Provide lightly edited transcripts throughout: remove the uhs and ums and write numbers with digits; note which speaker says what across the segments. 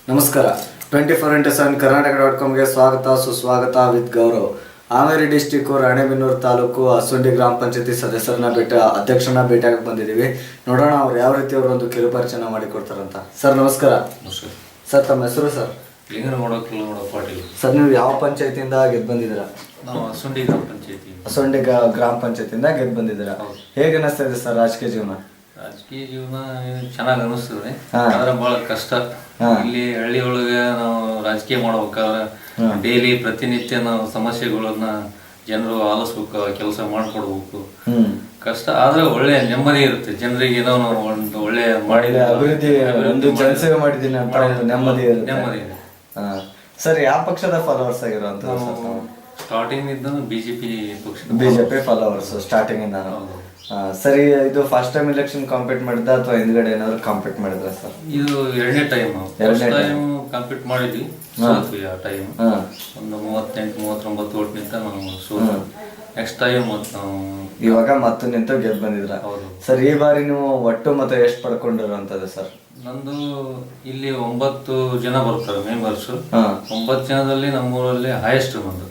Speaker 1: ನಮಸ್ಕಾರ. 24x7 ಕರ್ನಾಟಕ.comಗೆ ಸ್ವಾಗತ ಸುಸ್ವಾಗತ ವಿತ್ ಗೌರವ್. ಹಾವೇರಿ ಡಿಸ್ಟಿಕ್ ರಾಣೆಬೆನ್ನೂರು ತಾಲೂಕು ಅಸೊಂಡಿ ಗ್ರಾಮ ಪಂಚಾಯತಿ ಸದಸ್ಯರನ್ನ ಅಧ್ಯಕ್ಷರನ್ನ ಭೇಟಿಯಾಗಿ ಬಂದಿದ್ದೀವಿ. ನೋಡೋಣ ಅವ್ರು ಯಾವ ರೀತಿ ಅವರು ಒಂದು ಕಿರುಪರಿಚಯ ಮಾಡಿಕೊಡ್ತಾರಂತ. ಸರ್ ನಮಸ್ಕಾರ. ಸರ್ ತಮ್ಮ ಹೆಸರು ಸರ್? ಸರ್ ನೀವು ಯಾವ ಪಂಚಾಯತಿಯಿಂದ ಗೆದ್ದು ಬಂದಿದ್ದೀರಾ?
Speaker 2: ನಾವು ಅಸೊಂಡಿ ಗ್ರಾಮ ಪಂಚಾಯತಿ.
Speaker 1: ಅಸೊಂಡಿ ಗ್ರಾಮ ಪಂಚಾಯತಿಯಿಂದ ಗೆದ್ದು ಬಂದಿದ್ದೀರಾ. ಹೇಗೆ ಅನಿಸ್ತಾ ಇದೆ ಸರ್ ರಾಜಕೀಯ ಜೀವನ?
Speaker 2: ರಾಜಕೀಯ ಜೀವನ ಚೆನ್ನಾಗಿ ಅನಿಸ್ತದೆ, ಆದ್ರೆ ಬಹಳ ಕಷ್ಟ. ಇಲ್ಲಿ ಹಳ್ಳಿ ಒಳಗೆ ನಾವು ರಾಜಕೀಯ ಮಾಡ್ಬೇಕಾದ್ರೆ ಡೈಲಿ ಪ್ರತಿನಿತ್ಯ ನಾವು ಸಮಸ್ಯೆಗಳನ್ನ ಜನರು ಆಲಿಸ್ಬೇಕು, ಕೆಲಸ ಮಾಡ್ಕೊಡ್ಬೇಕು. ಕಷ್ಟ ಆದ್ರೆ ಒಳ್ಳೆ ನೆಮ್ಮದಿ ಇರುತ್ತೆ ಜನರಿಗೆ. ಏನೋ ನಾವು ಒಂದು ಒಳ್ಳೆ
Speaker 1: ಮಾಡಿದ ಅಭಿವೃದ್ಧಿ ಜನಸೇವೆ ಮಾಡಿದ್ದೀನಿ ಅಂತ ಒಂದು ನೆಮ್ಮದಿ
Speaker 2: ನೆಮ್ಮದಿ.
Speaker 1: ಸರ್ ಯಾವ ಪಕ್ಷದ ಫಾಲೋವರ್ಸ್ ಆಗಿರುವಂತ?
Speaker 2: ಸ್ಟಾರ್ಟಿಂಗ್ ಇದ್ದ
Speaker 1: ಬಿಜೆಪಿ ಫಾಲೋವರ್ಸ್ ಸ್ಟಾರ್ಟಿಂಗ್ ಇಂದ. ಸರಿ, ಇದು ಫಸ್ಟ್ ಟೈಮ್ ಎಲೆಕ್ಷನ್ ಕಾಂಪೀಟ್ ಮಾಡಿದ್ದ ಅಥವಾ ಹಿಂದ್ಗಡೆ ಏನಾದ್ರು ಕಾಂಪೀಟ್ ಮಾಡಿದ್ರ ಸರ್?
Speaker 2: ಇದು ಎರಡನೇ ಟೈಮ್ ಕಾಂಪೀಟ್ ಮಾಡಿದ್ವಿ. ಆ ಟೈಮ್ ಒಂದು 38-39 ಓಟ್ ನಿಂತ ನಾವು ನೆಕ್ಸ್ಟ್ ಟೈಮ್ ನಾವು
Speaker 1: ಇವಾಗ ಮತ್ತೆ ನಿಂತು ಗೆದ್ದು ಬಂದಿದ್ರ. ಸರ್ ಈ ಬಾರಿ ನೀವು ಒಟ್ಟು ಮತ ಎಷ್ಟು ಪಡ್ಕೊಂಡಿರುವಂತದ್ದು ಸರ್?
Speaker 2: ನಂದು ಇಲ್ಲಿ 9 ಜನ ಬರ್ತಾರೆ ಮೆಂಬರ್ಸ್. 9 ಜನದಲ್ಲಿ ನಮ್ಮೂರಲ್ಲಿ ಹೈಯೆಸ್ಟ್ ನಂದು.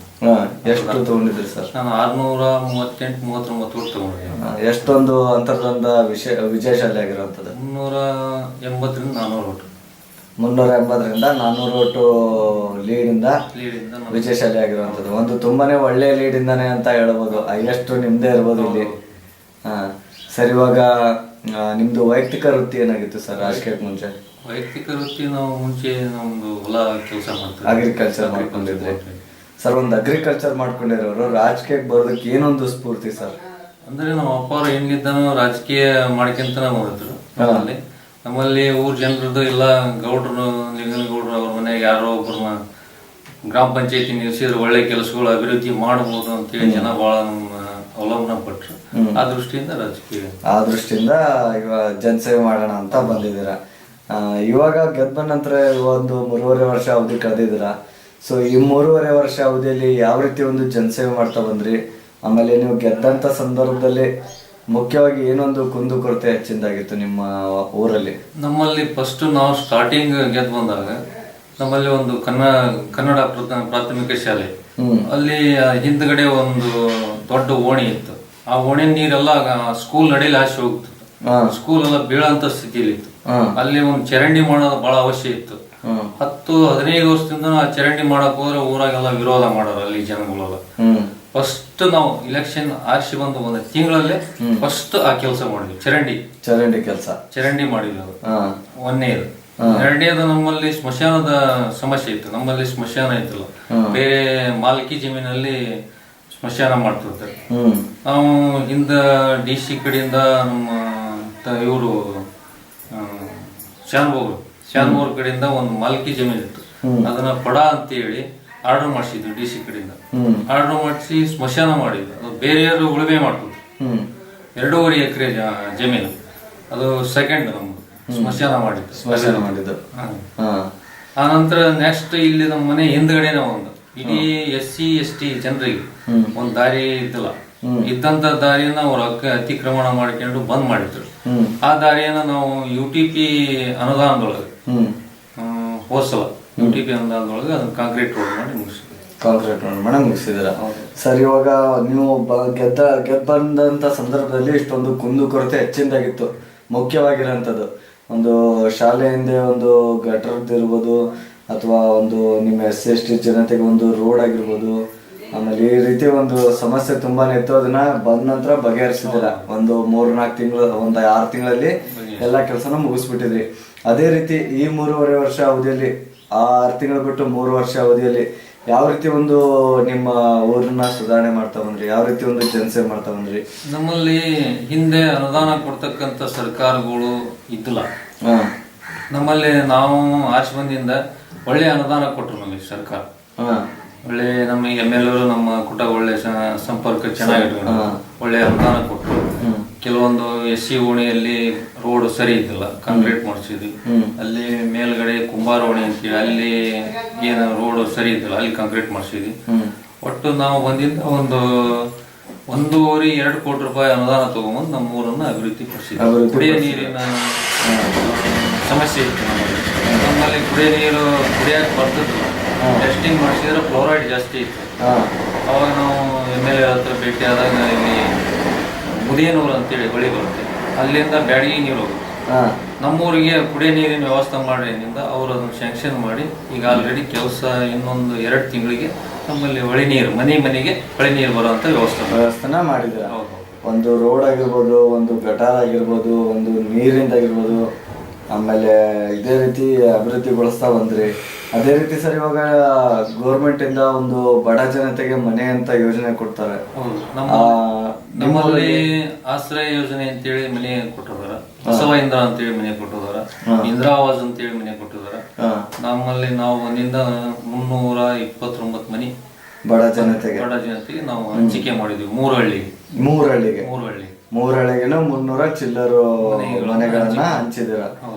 Speaker 1: ಎಷ್ಟು ತಗೊಂಡಿದ್ರಿ ಸರ್?
Speaker 2: ನಾನು 638-39 ಓಟ್ ತಗೊಂಡಿದ್ದೀನಿ.
Speaker 1: ಎಷ್ಟೊಂದು ಅಂತರದಿಂದ ವಿಜಯಶಾಲಿ ಆಗಿರುವಂತದ್ದು?
Speaker 2: 380-400 ಓಟ್.
Speaker 1: 380-400 ಓಟು ಲೀಡ್ ಇಂದ ವಿಜಯಶಾಲಿ ಆಗಿರುವಂತದ್ದು. ಒಂದು ತುಂಬಾನೇ ಒಳ್ಳೆ ಲೀಡ್ ಇಂದಾನೆ ಅಂತ ಹೇಳ್ಬೋದು. ಹೈಯೆಸ್ಟ್ ನಿಮ್ದೇ ಇರ್ಬೋದು ಇಲ್ಲಿ. ಸರ್ ಇವಾಗ ನಿಮ್ದು ವೈಯಕ್ತಿಕ ವೃತ್ತಿ ಏನಾಗಿತ್ತು ಸರ್ ರಾಜಕೀಯಕ್ಕೆ ಮುಂಚೆ?
Speaker 2: ವೈಯಕ್ತಿಕ ವೃತ್ತಿ ನಾವು ಮುಂಚೆ ನಮ್ದು ಹೊಲ ಕೆಲಸ ಮಾಡ್ತೀವಿ,
Speaker 1: ಅಗ್ರಿಕಲ್ಚರ್ ಮಾಡ್ಕೊಂಡಿದ್ರಿ. ಸರ್ ಒಂದು ಅಗ್ರಿಕಲ್ಚರ್ ಮಾಡ್ಕೊಂಡಿರೋರು ರಾಜಕೀಯಕ್ಕೆ ಬರೋದಕ್ಕೆ ಏನೊಂದು ಸ್ಫೂರ್ತಿ ಸರ್?
Speaker 2: ಅಂದ್ರೆ ನಮ್ಮ ಅಪ್ಪ ಅವ್ರು ಹೆಂಗಿದ್ದಾನೋ ರಾಜಕೀಯ ಮಾಡ್ಕೊಂತಾನೆ ಹೋದ್ರು. ನಮ್ಮಲ್ಲಿ ಊರ್ ಜನರದ್ದು ಎಲ್ಲ ಗೌಡ್ರು, ಲಿಂಗನಗೌಡ್ರು ಅವ್ರ ಮನೆಗೆ ಯಾರೋ ಒಬ್ಬರನ್ನ ಗ್ರಾಮ ಪಂಚಾಯತಿ ನಿಲ್ಸಿದ್ರೆ ಒಳ್ಳೆ ಕೆಲಸಗಳು ಅಭಿವೃದ್ಧಿ ಮಾಡಬಹುದು ಅಂತೇಳಿ ಜನ ಬಹಳ ಅವಲಂಬನೆ ಪಟ್ರು. ಆ ದೃಷ್ಟಿಯಿಂದ ರಾಜಕೀಯ,
Speaker 1: ಆ ದೃಷ್ಟಿಯಿಂದ ಇವಾಗ ಜನಸೇವೆ ಮಾಡೋಣ ಅಂತ ಬಂದಿದ್ದೀರಾ. ಇವಾಗ ಗೆದ್ದ ಬಂದ ನಂತರ ಒಂದು 3.5 ವರ್ಷ ಅವಧಿ ಕಳೆದಿದ್ದೀರಾ. ಸೊ ಈ 3.5 ವರ್ಷ ಅವಧಿಯಲ್ಲಿ ಯಾವ ರೀತಿ ಒಂದು ಜನಸೇವೆ ಮಾಡ್ತಾ ಬಂದ್ರಿ? ಆಮೇಲೆ ನೀವು ಗೆದ್ದಂತ ಸಂದರ್ಭದಲ್ಲಿ ಮುಖ್ಯವಾಗಿ ಏನೊಂದು ಕುಂದುಕೊರತೆ ಹೆಚ್ಚಿಂದಾಗಿತ್ತು ನಿಮ್ಮ ಊರಲ್ಲಿ?
Speaker 2: ನಮ್ಮಲ್ಲಿ ಫಸ್ಟ್ ನಾವು ಸ್ಟಾರ್ಟಿಂಗ್ ಗೆದ್ದು ಬಂದಾಗ ನಮ್ಮಲ್ಲಿ ಒಂದು ಕನ್ನಡ ಪ್ರಾಥಮಿಕ ಶಾಲೆ, ಅಲ್ಲಿ ಹಿಂದ್ಗಡೆ ಒಂದು ದೊಡ್ಡ ಓಣಿ ಇತ್ತು. ಆ ಓಣಿ ನೀರೆಲ್ಲ ಸ್ಕೂಲ್ ನಡೀಲಿ ಹಾಸಿ ಹೋಗ್ತಿತ್ತು. ಸ್ಕೂಲ್ ಎಲ್ಲ ಬೀಳಂತ ಸ್ಥಿತಿಲಿ ಇತ್ತು. ಅಲ್ಲಿ ಒಂದು ಚರಂಡಿ ಮಾಡೋದು ಬಹಳ ಅವಶ್ಯ ಇತ್ತು. 10-15 ವರ್ಷದಿಂದ ಆ ಚರಂಡಿ ಮಾಡಕ್ ಹೋದ್ರೆ ಊರಾಗೆಲ್ಲ ವಿರೋಧ ಮಾಡೋರು ಅಲ್ಲಿ ಜನಗಳೆಲ್ಲ. ಫಸ್ಟ್ ನಾವು ಇಲೆಕ್ಷನ್ ಆರಿಸಿ ಬಂದು ಒಂದು ತಿಂಗಳಲ್ಲೇ ಫಸ್ಟ್ ಆ ಕೆಲಸ ಮಾಡಿದ್ವಿ. ಚರಂಡಿ ಮಾಡಿದ್ವಿ. ಅದು ಒಂದನೇದು. ಎರಡನೇದು ನಮ್ಮಲ್ಲಿ ಸ್ಮಶಾನದ ಸಮಸ್ಯೆ ಇತ್ತು. ನಮ್ಮಲ್ಲಿ ಸ್ಮಶಾನ ಇತ್ತಲ್ಲ, ಬೇರೆ ಮಾಲ್ಕಿ ಜಮೀನಲ್ಲಿ ಸ್ಮಶಾನ ಮಾಡ್ತಿರ್ತಾರೆ. ನಾವು ಹಿಂದ DC ಕಡೆಯಿಂದ ನಮ್ಮ ಇವರು ಶಾನ್ಭೋಗ್ರ ಕಡೆಯಿಂದ ಒಂದು ಮಾಲ್ಕಿ ಜಮೀನ್ ಇತ್ತು. ಅದನ್ನ ಪಡ ಅಂತ ಹೇಳಿ ಆರ್ಡರ್ ಮಾಡಿಸಿದ್ವಿ DC ಕಡೆಯಿಂದ. ಆರ್ಡರ್ ಮಾಡಿಸಿ ಸ್ಮಶಾನ ಮಾಡಿದ್ವಿ. ಅದು ಬೇರೆಯವರು ಉಳುಮೆ ಮಾಡ್ತಿದ್ರು. 2.5 ಎಕರೆ ಜಮೀನು. ಅದು ಸೆಕೆಂಡ್ ನಮ್ದು ಸ್ಮಶಾನ ಮಾಡಿದ್ದು. ಆ ನಂತರ ನೆಕ್ಸ್ಟ್ ಇಲ್ಲಿ ನಮ್ಮ ಮನೆ ಹಿಂದ್ಗಡೆನೆ ಒಂದು ಇಡೀ SC ST ಜನರಿಗೆ ಒಂದು ದಾರಿ ಇದ್ದಿಲ್ಲ. ಇದ್ದಂತ ದಾರಿಯನ್ನ ಅವ್ರು ಅತಿಕ್ರಮಣ ಮಾಡ್ಕೊಂಡು ಬಂದ್ ಮಾಡಿದ್ರು. ಆ ದಾರಿಯನ್ನ ನಾವು UTP ಅನುದಾನದೊಳಗೆ ಹೋದ್ಸಲ UTP ಅನುದಾನದೊಳಗೆ ಅದನ್ನ ಕಾಂಕ್ರೀಟ್ ರೋಡ್ ಮಾಡಿ
Speaker 1: ಮುಗಿಸಿದ್ರ. ಸರ್ ಇವಾಗ ನೀವು ಗೆದ್ದ ಬಂದಂತ ಸಂದರ್ಭದಲ್ಲಿ ಇಷ್ಟೊಂದು ಕುಂದುಕೊರತೆ ಹೆಚ್ಚಿಂದಾಗಿತ್ತು. ಮುಖ್ಯವಾಗಿರೋಂಥದ್ದು ಒಂದು ಶಾಲೆ ಹಿಂದೆ ಒಂದು ಗಟರ್ದು ಇರ್ಬೋದು, ಅಥವಾ ಒಂದು ನಿಮ್ಮ SC ST ಜನತೆಗೆ ಒಂದು ರೋಡ್ ಆಗಿರ್ಬೋದು. ಆಮೇಲೆ ಈ ರೀತಿ ಒಂದು ಸಮಸ್ಯೆ ತುಂಬಾನೇ ಇತ್ತು. ಅದನ್ನ ಬಂದ ನಂತರ ಬಗೆಹರಿಸಿದಿಲ್ಲ. ಒಂದು 3-4 ತಿಂಗಳು, ಒಂದು 6 ತಿಂಗಳಲ್ಲಿ ಎಲ್ಲ ಕೆಲಸನ ಮುಗಿಸ್ಬಿಟ್ಟಿದ್ರಿ. ಅದೇ ರೀತಿ ಈ 3.5 ವರ್ಷ ಅವಧಿಯಲ್ಲಿ, 6 ತಿಂಗಳು ಬಿಟ್ಟು 3 ವರ್ಷ ಅವಧಿಯಲ್ಲಿ ಯಾವ ರೀತಿ ಒಂದು ನಿಮ್ಮ ಊರನ್ನ ಸುಧಾರಣೆ ಮಾಡ್ತಾ ಬಂದ್ರಿ? ಯಾವ ರೀತಿ ಒಂದು ಜನಸೇವೆ ಮಾಡ್ತಾ ಬಂದ್ರಿ?
Speaker 2: ನಮ್ಮಲ್ಲಿ ಹಿಂದೆ ಅನುದಾನ ಕೊಡ್ತಕ್ಕಂತ ಸರ್ಕಾರಗಳು ಇದ್ದಿಲ್ಲ. ನಮ್ಮಲ್ಲಿ ನಾವು ಆರ್ಸಿ ಬಂದಿಂದ ಒಳ್ಳೆ ಅನುದಾನ ಕೊಟ್ರು ನಮಗೆ ಸರ್ಕಾರ. ಒಳ್ಳೆ ನಮ್ಮ MLA ನಮ್ಮ ಕುಟ ಒಳ್ಳೆ ಸಂಪರ್ಕ ಚೆನ್ನಾಗಿಟ್ಟು ಒಳ್ಳೆ ಅನುದಾನ ಕೊಟ್ಟರು. ಕೆಲವೊಂದು SC ಓಣಿಯಲ್ಲಿ ರೋಡ್ ಸರಿ ಇದ್ದಿಲ್ಲ, ಕಾಂಕ್ರೀಟ್ ಮಾಡಿಸಿದ್ವಿ. ಅಲ್ಲಿ ಮೇಲ್ಗಡೆ ಕುಂಬಾರ ಓಣಿ ಅಂತೀವಿ, ಅಲ್ಲಿ ಏನು ರೋಡ್ ಸರಿ ಇದ್ದಿಲ್ಲ, ಅಲ್ಲಿ ಕಾಂಕ್ರೀಟ್ ಮಾಡಿಸಿದ್ವಿ. ಒಟ್ಟು ನಾವು ಬಂದಿಂದ ಒಂದು 1.5-2 ಕೋಟಿ ರೂಪಾಯಿ ಅನುದಾನ ತಗೊಂಬಂದು ನಮ್ಮ ಊರನ್ನ ಅಭಿವೃದ್ಧಿ ಪಡಿಸಿದ್ವಿ. ಕುಡಿಯ ನೀರಿನ ಸಮಸ್ಯೆ ಇತ್ತು ನಮ್ಮಲ್ಲಿ ಕುಡಿಯೋ ನೀರು ಕುಡಿಯೋಕೆ ಬರ್ತಿದ್ದಿಲ್ಲ. ಟೆಸ್ಟಿಂಗ್ ಮಾಡಿಸಿದ್ರೆ ಫ್ಲೋರೈಡ್ ಜಾಸ್ತಿ ಇತ್ತು. ಅವಾಗ ನಾವು MLA ಹತ್ರ ಭೇಟಿ ಆದಾಗ ಇಲ್ಲಿ ಮುದಿಯನೂರು ಅಂತೇಳಿ ಹೊಳಿ ಬರುತ್ತೆ, ಅಲ್ಲಿಂದ ಬ್ಯಾಡಗಿ ನೀರು ಹೋಗುತ್ತೆ. ನಮ್ಮೂರಿಗೆ ಕುಡಿಯೋ ನೀರಿನ ವ್ಯವಸ್ಥೆ ಮಾಡಿದ್ರಿಂದ ಅವರು ಅದನ್ನು ಸ್ಯಾಂಕ್ಷನ್ ಮಾಡಿ ಈಗ ಆಲ್ರೆಡಿ ಕೆಲಸ ಇನ್ನೊಂದು 2 ತಿಂಗಳಿಗೆ ನಮ್ಮಲ್ಲಿ ಹೊಳಿ ನೀರು ಮನೆಗೆ ಹೊಳಿ ನೀರು ಬರುವಂಥ ವ್ಯವಸ್ಥೆನ
Speaker 1: ಮಾಡಿದ್ದೀರಾ. ಒಂದು ರೋಡ್ ಆಗಿರ್ಬೋದು, ಒಂದು ಗಟಾರ್ ಆಗಿರ್ಬೋದು, ಒಂದು ನೀರಿಂದಾಗಿರ್ಬೋದು, ಆಮೇಲೆ ಇದೇ ರೀತಿ ಅಭಿವೃದ್ಧಿಗೊಳಿಸ್ತಾ ಬಂದ್ರಿ. ಅದೇ ರೀತಿ ಸರ್ ಇವಾಗ ಗೌರ್ಮೆಂಟ್ ಇಂದ ಒಂದು ಬಡ ಜನತೆಗೆ ಮನೆ ಅಂತ ಯೋಜನೆ ಕೊಡ್ತಾರೆ.
Speaker 2: ನಮ್ಮಲ್ಲಿ ಆಶ್ರಯ ಯೋಜನೆ ಅಂತೇಳಿ ಮನೆ ಕೊಟ್ಟಿದಾರ, ಬಸವ ಇಂದ್ರ ಅಂತೇಳಿ ಮನೆ ಕೊಟ್ಟಿದಾರ, ಇಂದಿರಾ ಆವಾಸ್ ಅಂತೇಳಿ ಮನೆ ಕೊಟ್ಟಿದಾರ. ನಮ್ಮಲ್ಲಿ ನಾವು ಒಂದಿಂದ 329 ಮನೆ ಬಡ ಜನತೆಗೆ ನಾವು ಹಂಚಿಕೆ ಮಾಡಿದ್ವಿ. 3 ಹಳ್ಳಿಗೆ
Speaker 1: 300 ಚಿಲ್ಲರು ಮನೆಗಳನ್ನ ಹಂಚಿದಿರ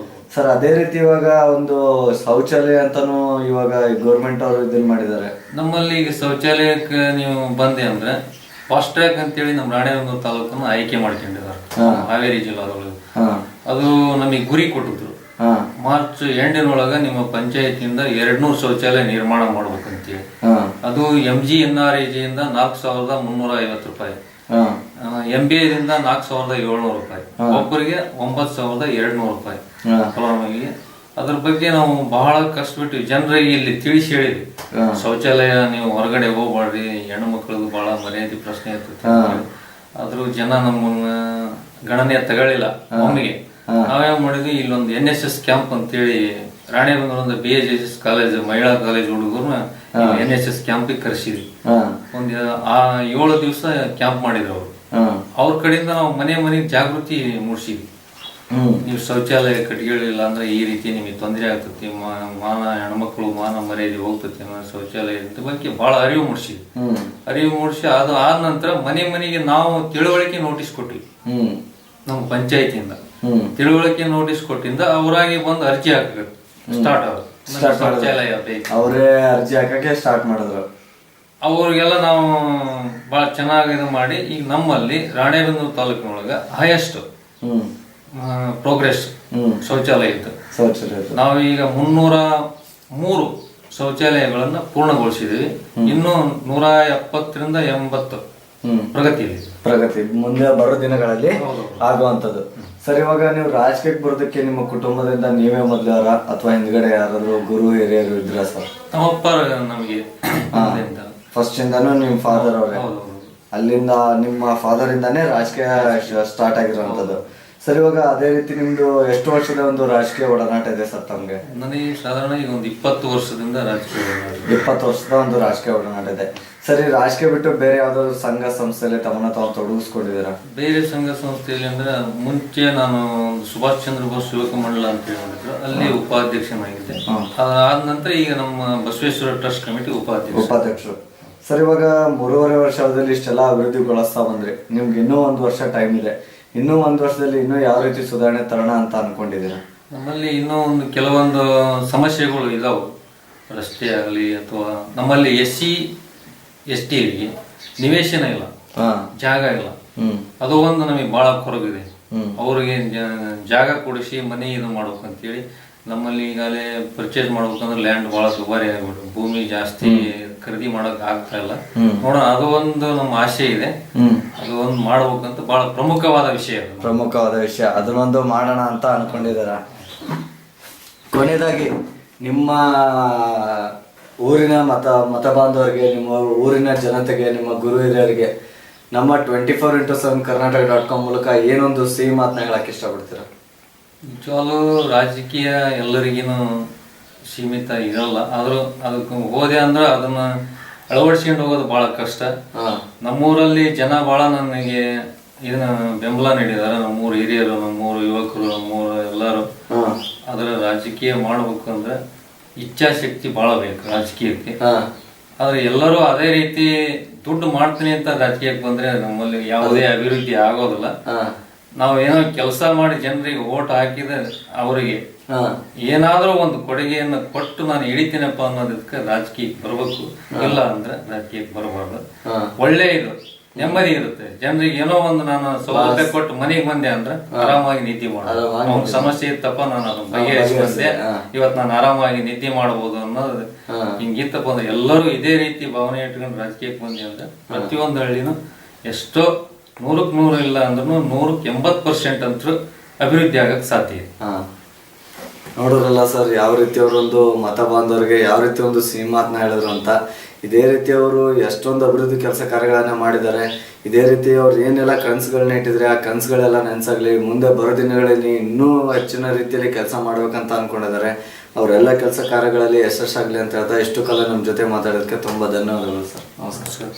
Speaker 1: ಸರ್. ಅದೇ ರೀತಿ ಇವಾಗ ಒಂದು ಶೌಚಾಲಯ ಅಂತಾನು ಇವಾಗ ಗೌರ್ಮೆಂಟ್ ಅವರು ಇದನ್ನ ಮಾಡಿದ್ದಾರೆ.
Speaker 2: ನಮ್ಮಲ್ಲಿ ಈಗ ಶೌಚಾಲಯಕ್ಕೆ ನೀವು ಬಂದೆ ಅಂದ್ರೆ ಫಾಸ್ಟ್ ಟ್ರ್ಯಾಕ್ ಅಂತೇಳಿ ನಮ್ಮ ರಾಣೆಬೆನ್ನೂರು ತಾಲೂಕನ್ನು ಆಯ್ಕೆ ಮಾಡ್ಕೊಂಡಿದ್ದಾರೆ ಹಾವೇರಿ ಜಿಲ್ಲಾದೊಳಗೆ. ಅದು ನಮಗೆ ಗುರಿ ಕೊಟ್ಟಿದ್ರು, ಮಾರ್ಚ್ ಎಂಡಿನೊಳಗ ನಿಮ್ಮ ಪಂಚಾಯತಿಯಿಂದ 200 ಶೌಚಾಲಯ ನಿರ್ಮಾಣ ಮಾಡ್ಬೇಕಂತೇಳಿ. ಅದು MGNREG ಇಂದ 4,350 ರೂಪಾಯಿ, MBAದಿಂದ 4,700 ರೂಪಾಯಿ, ಒಬ್ಬರಿಗೆ 9,200 ರೂಪಾಯಿ ಫಲಾನುಭವಿಗೆ. ಅದ್ರ ಬಗ್ಗೆ ನಾವು ಬಹಳ ಕಷ್ಟಪಟ್ಟು ಜನರಿಗೆ ಇಲ್ಲಿ ತಿಳಿಸಿ ಹೇಳಿದ್ವಿ, ಶೌಚಾಲಯ ನೀವು ಹೊರಗಡೆ ಹೋಗ್ಬಾರ್ರಿ, ಹೆಣ್ಣು ಮಕ್ಕಳಿಗೂ ಬಹಳ ಮರ್ಯಾದೆ ಪ್ರಶ್ನೆ ಇರ್ತೈತಿ. ಆದ್ರೂ ಜನ ನಮ್ಮನ್ನ ಗಣನೆ ತಗೊಳ್ಳಿಲ್ಲ. ಒಮ್ಮೆಗೆ ನಾವೇನ್ ಮಾಡಿದ್ವಿ, ಇಲ್ಲೊಂದು NSS ಕ್ಯಾಂಪ್ ಅಂತೇಳಿ ರಾಣೆಬೆನ್ನೂರಿಂದ BHS ಕಾಲೇಜ್ ಮಹಿಳಾ ಕಾಲೇಜ್ ಹುಡುಗರನ್ನ NSS ಕ್ಯಾಂಪಿಗೆ ಕರೆಸಿದ್ವಿ. ಒಂದು 7 ದಿವಸ ಕ್ಯಾಂಪ್ ಮಾಡಿದ್ರು ಅವರು. ಅವ್ರ ಕಡೆಯಿಂದ ನಾವು ಮನೆಗೆ ಜಾಗೃತಿ ಮೂಡಿಸಿದ್ವಿ. ನೀವು ಶೌಚಾಲಯ ಕಟ್ಕೊಳ್ಳಿಲ್ಲ ಅಂದ್ರೆ ಈ ರೀತಿ ನಿಮಗೆ ತೊಂದರೆ ಆಗ್ತತಿ, ಹೆಣ್ಮಕ್ಳು ಮಾನ ಮರ್ಯಾದೆ ಹೋಗ್ತತಿ, ಶೌಚಾಲಯದ ಬಗ್ಗೆ ಬಹಳ ಅರಿವು ಮೂಡಿಸಿ ಅದು ಆದ ನಂತರ ಮನೆಗೆ ನಾವು ತಿಳುವಳಿಕೆ ನೋಟಿಸ್ ಕೊಟ್ವಿ. ನಮ್ಮ ಪಂಚಾಯತಿಯಿಂದ ತಿಳುವಳಿಕೆ ನೋಟಿಸ್ ಕೊಟ್ಟಿಂದ ಅವರಾಗಿ ಬಂದು ಅರ್ಜಿ ಹಾಕಬೇಕು ಸ್ಟಾರ್ಟ್ ಆಗ ಶೌಚಾಲಯ
Speaker 1: ಅವರೇ ಅರ್ಜಿ ಹಾಕಕ್ಕೆ ಸ್ಟಾರ್ಟ್ ಮಾಡಿದ್ರು.
Speaker 2: ಅವ್ರಿಗೆಲ್ಲ ನಾವು ಬಹಳ ಚೆನ್ನಾಗಿ ಇದು ಮಾಡಿ ಈಗ ನಮ್ಮಲ್ಲಿ ರಾಣೆಬೆನ್ನೂರು ತಾಲೂಕಿನೊಳಗ ಹೈಯೆಸ್ಟ್ ಪ್ರೋಗ್ರೆಸ್ ಶೌಚಾಲಯ ಇತ್ತು. ನಾವು ಈಗ 303 ಶೌಚಾಲಯಗಳನ್ನ ಪೂರ್ಣಗೊಳಿಸಿದೀವಿ. ಇನ್ನು 170ರಿಂದ 80 ಪ್ರಗತಿ
Speaker 1: ಮುಂದೆ ಬರೋ ದಿನಗಳಲ್ಲಿ ಆಗುವಂತದ್ದು. ಸರ್ ಇವಾಗ ನೀವು ರಾಜಕೀಯಕ್ಕೆ ಬರೋದಕ್ಕೆ ನಿಮ್ಮ ಕುಟುಂಬದಿಂದ ನೀವೇ ಮೊದಲಾರ ಅಥವಾ ಹಿಂದ್ಗಡೆ ಯಾರಾದ್ರೂ ಗುರು ಹಿರಿಯರು ಇದ್ರ ಸರ್?
Speaker 2: ನಮ್ಮಪ್ಪ ನಮಗೆ
Speaker 1: ಫಸ್ಟ್ ಇಂದಾನು ನಿಮ್ ಫಾದರ್ ಅವರೇ, ಅಲ್ಲಿಂದ ನಿಮ್ಮ ಫಾದರ್ ಇಂದಾನೇ ರಾಜಕೀಯ ಸ್ಟಾರ್ಟ್ ಆಗಿರುವಂತದ್ದು. ಸರ್ ಇವಾಗ ಅದೇ ರೀತಿ ನಿಮ್ದು ಎಷ್ಟು ವರ್ಷದ ಒಂದು ರಾಜಕೀಯ ಒಡನಾಟ ಇದೆ ಸರ್ ತಮ್ಗೆ?
Speaker 2: ನನಗೆ ಸಾಧಾರಣ ಈಗ ಒಂದು 20 ವರ್ಷದಿಂದ ರಾಜಕೀಯ
Speaker 1: 20 ವರ್ಷದ ಒಂದು ರಾಜಕೀಯ ಒಡನಾಟ ಇದೆ. ಸರಿ, ರಾಜಕೀಯ ಬಿಟ್ಟು ಬೇರೆ ಯಾವ್ದಾದ್ರು ಸಂಘ ಸಂಸ್ಥೆಯಲ್ಲಿ ತಮ್ಮನ್ನ ತಾವು ತೊಡಗಿಸ್ಕೊಂಡಿದ್ದೀರಾ?
Speaker 2: ಬೇರೆ ಸಂಘ ಸಂಸ್ಥೆಯಲ್ಲಿ ಅಂದ್ರೆ ಮುಂಚೆ ನಾನು ಸುಭಾಷ್ ಚಂದ್ರ ಬೋಸ್ ಯುವಕ ಮಂಡಲ ಅಂತ ಹೇಳಿದ್ರು, ಅಲ್ಲಿ ಉಪಾಧ್ಯಕ್ಷನಾಗಿದ್ದೆ. ಅದಾದ ನಂತರ ಈಗ ನಮ್ಮ ಬಸವೇಶ್ವರ ಟ್ರಸ್ಟ್ ಕಮಿಟಿ ಉಪಾಧ್ಯಕ್ಷರು.
Speaker 1: ಸರ್ ಇವಾಗ 3.5 ವರ್ಷದಲ್ಲಿ ಇಷ್ಟೆಲ್ಲ ಅಭಿವೃದ್ಧಿಗೊಳಿಸ್ತಾ ಬಂದ್ರಿ, ನಿಮ್ಗೆ ಇನ್ನೂ 1 ವರ್ಷ ಟೈಮ್ ಇದೆ. ಇನ್ನೂ 1 ವರ್ಷದಲ್ಲಿ ಇನ್ನೂ ಯಾವ ರೀತಿ ಸುಧಾರಣೆ ತರೋಣ ಅಂತ ಅನ್ಕೊಂಡಿದ್ದೀರಾ?
Speaker 2: ನಮ್ಮಲ್ಲಿ ಇನ್ನೂ ಕೆಲವೊಂದು ಸಮಸ್ಯೆಗಳು ಇದಾವೆ. ರಸ್ತೆ ಆಗಲಿ ಅಥವಾ ನಮ್ಮಲ್ಲಿ SC ST ಅವರಿಗೆ ನಿವೇಶನ ಇಲ್ಲ, ಜಾಗ ಇಲ್ಲ. ಅದು ಒಂದು ನಮಗೆ ಬಹಳ ಕೊರಗಿದೆ. ಅವ್ರಿಗೆ ಜಾಗ ಕೊಡಿಸಿ ಮನೆ ಇದು ಮಾಡ್ಬೇಕಂತೇಳಿ ನಮ್ಮಲ್ಲಿ ಈಗಾಗಲೇ ಪರ್ಚೇಸ್ ಮಾಡ್ಬೇಕಂದ್ರೆ ಲ್ಯಾಂಡ್ ಬಹಳ ದುಬಾರಿ ಆಗ್ಬಿಟ್ಟು ಭೂಮಿ ಜಾಸ್ತಿ ಖರೀದಿ ಮಾಡಕ್ ಆಗ್ತಾ ಇಲ್ಲ. ನೋಡೋಣ, ಅದು ಒಂದು ನಮ್ಮ ಆಸೆ ಇದೆ. ಅದು ಒಂದು ಮಾಡ್ಬೇಕಂತ ಬಹಳ ಪ್ರಮುಖವಾದ ವಿಷಯ.
Speaker 1: ಅದನ್ನೊಂದು ಮಾಡೋಣ ಅಂತ ಅನ್ಕೊಂಡಿದಾರ. ಕೊನೆಯದಾಗಿ ನಿಮ್ಮ ಊರಿನ ಮತ ಬಾಂಧವರಿಗೆ, ನಿಮ್ಮ ಊರಿನ ಜನತೆಗೆ, ನಿಮ್ಮ ಗುರು ಹಿರಿಯರಿಗೆ ನಮ್ಮ 24x7 ಕರ್ನಾಟಕ.com ಮೂಲಕ ಏನೊಂದು ಸಿಹಿ ಮಾತನ್ನ ಹೇಳಕ್ ಇಷ್ಟಪಡ್ತೀರಾ?
Speaker 2: ನಿಜವಾಗ್ಲೂ ರಾಜಕೀಯ ಎಲ್ಲರಿಗೇನು ಸೀಮಿತ ಇರಲ್ಲ. ಆದ್ರೂ ಅದಕ್ಕೆ ಹೋದೆ ಅಂದ್ರೆ ಅದನ್ನ ಅಳವಡಿಸ್ಕೊಂಡು ಹೋಗೋದು ಬಹಳ ಕಷ್ಟ. ನಮ್ಮೂರಲ್ಲಿ ಜನ ಬಹಳ ನನಗೆ ಇದನ್ನ ಬೆಂಬಲ ನೀಡಿದಾರೆ. ನಮ್ಮೂರು ಹಿರಿಯರು, ನಮ್ಮೂರು ಯುವಕರು, ನಮ್ಮೂರು ಎಲ್ಲರೂ. ಅದರ ರಾಜಕೀಯ ಮಾಡ್ಬೇಕಂದ್ರೆ ಇಚ್ಛಾಶಕ್ತಿ ಬಹಳ ಬೇಕು ರಾಜಕೀಯಕ್ಕೆ. ಆದ್ರೆ ಎಲ್ಲರೂ ಅದೇ ರೀತಿ ದುಡ್ಡು ಮಾಡ್ತೀನಿ ಅಂತ ರಾಜಕೀಯಕ್ಕೆ ಬಂದ್ರೆ ನಮ್ಮಲ್ಲಿ ಯಾವುದೇ ಅಭಿವೃದ್ಧಿ ಆಗೋದಿಲ್ಲ. ನಾವು ಏನೋ ಕೆಲಸ ಮಾಡಿ ಜನರಿಗೆ ಓಟ್ ಹಾಕಿದ್ರೆ ಅವರಿಗೆ ಏನಾದ್ರೂ ಒಂದು ಕೊಡುಗೆಯನ್ನು ಕೊಟ್ಟು ನಾನು ಹಿಡಿತೀನಪ್ಪ ಅನ್ನೋದಕ್ಕೆ ರಾಜಕೀಯಕ್ಕೆ ಬರ್ಬೇಕು. ಇಲ್ಲ ಅಂದ್ರೆ ರಾಜಕೀಯಕ್ಕೆ ಬರಬಾರ್ದು. ಒಳ್ಳೆ ಇದು ನೆಮ್ಮದಿ ಇರುತ್ತೆ. ಜನರಿಗೆ ಏನೋ ಒಂದು ನಾನು ಸೌಲಭ್ಯ ಕೊಟ್ಟು ಮನೆಗೆ ಬಂದೆ ಅಂದ್ರೆ ಆರಾಮಾಗಿ ನಿದ್ದೆ ಮಾಡೋದು. ಅವ್ನ ಸಮಸ್ಯೆ ಇತ್ತಪ್ಪ, ನಾನು ಅದನ್ನ ಬಗೆಹರಿಸಿಕೊಂಡೆ, ಇವತ್ತು ನಾನು ಆರಾಮಾಗಿ ನಿದ್ದೆ ಮಾಡಬಹುದು ಅನ್ನೋದು ಹಿಂಗಿತ್ತಪ್ಪ ಅಂದ್ರೆ ಎಲ್ಲರೂ ಇದೇ ರೀತಿ ಭಾವನೆ ಇಟ್ಕೊಂಡು ರಾಜಕೀಯಕ್ಕೆ ಬಂದಿ ಅಂದ್ರೆ ಪ್ರತಿಯೊಂದು ಹಳ್ಳಿನೂ ಎಷ್ಟೋ 100% ಇಲ್ಲ ಅಂದ್ರೂ 180% ಅಂತೂ ಅಭಿವೃದ್ಧಿ ಆಗಕ್ಕೆ ಸಾಧ್ಯ ಇದೆ.
Speaker 1: ನೋಡಿದ್ರಲ್ಲ ಸರ್, ಯಾವ ರೀತಿ ಅವರೊಂದು ಮತ ಬಾಂಧವರಿಗೆ ಯಾವ ರೀತಿ ಒಂದು ಸಿನಿಮಾತ್ನ ಹೇಳಿದ್ರು ಅಂತ. ಇದೇ ರೀತಿ ಅವರು ಎಷ್ಟೊಂದು ಅಭಿವೃದ್ಧಿ ಕೆಲಸ ಕಾರ್ಯಗಳನ್ನ ಮಾಡಿದ್ದಾರೆ. ಇದೇ ರೀತಿ ಅವ್ರು ಏನೆಲ್ಲ ಕನಸುಗಳನ್ನ ಇಟ್ಟಿದ್ರೆ ಆ ಕನಸುಗಳೆಲ್ಲ ನೆನ್ಸಾಗ್ಲಿ, ಮುಂದೆ ಬರೋ ದಿನಗಳಲ್ಲಿ ಇನ್ನೂ ಹೆಚ್ಚಿನ ರೀತಿಯಲ್ಲಿ ಕೆಲಸ ಮಾಡ್ಬೇಕಂತ ಅನ್ಕೊಂಡಿದ್ದಾರೆ. ಅವರೆಲ್ಲ ಕೆಲಸ ಕಾರ್ಯಗಳಲ್ಲಿ ಯಶಸ್ಸಾಗಲಿ ಅಂತ ಹೇಳ್ತಾ ಇಷ್ಟು ಕಾಲ ನಮ್ಮ ಜೊತೆ ಮಾತಾಡೋದಕ್ಕೆ ತುಂಬ ಧನ್ಯವಾದಗಳು ಸರ್. ನಮಸ್ಕಾರ.